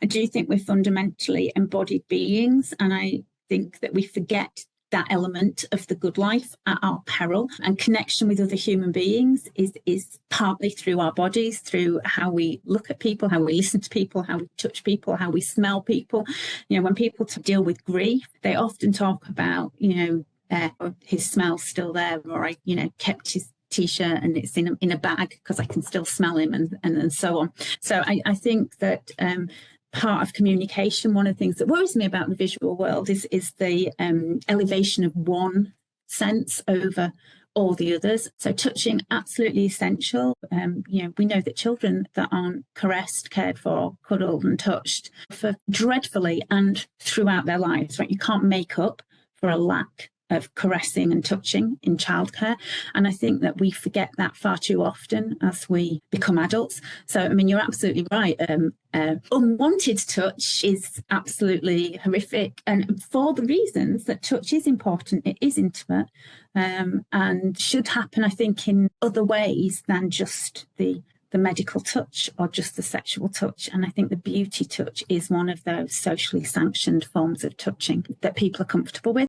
I do think we're fundamentally embodied beings, and I think that we forget that element of the good life at our peril. And connection with other human beings is partly through our bodies, through how we look at people, how we listen to people, how we touch people, how we smell people. When people deal with grief, they often talk about, his smell's still there, or I, kept his T-shirt and it's in a bag because I can still smell him, and so on. So I think that part of communication, one of the things that worries me about the visual world is the elevation of one sense over all the others. So touching, absolutely essential. We know that children that aren't caressed, cared for, cuddled and touched suffer dreadfully and throughout their lives, right? You can't make up for a lack of caressing and touching in childcare. And I think that we forget that far too often as we become adults. So, you're absolutely right. Unwanted touch is absolutely horrific. And for the reasons that touch is important, it is intimate, and should happen, I think, in other ways than just the medical touch or just the sexual touch. And I think the beauty touch is one of those socially sanctioned forms of touching that people are comfortable with.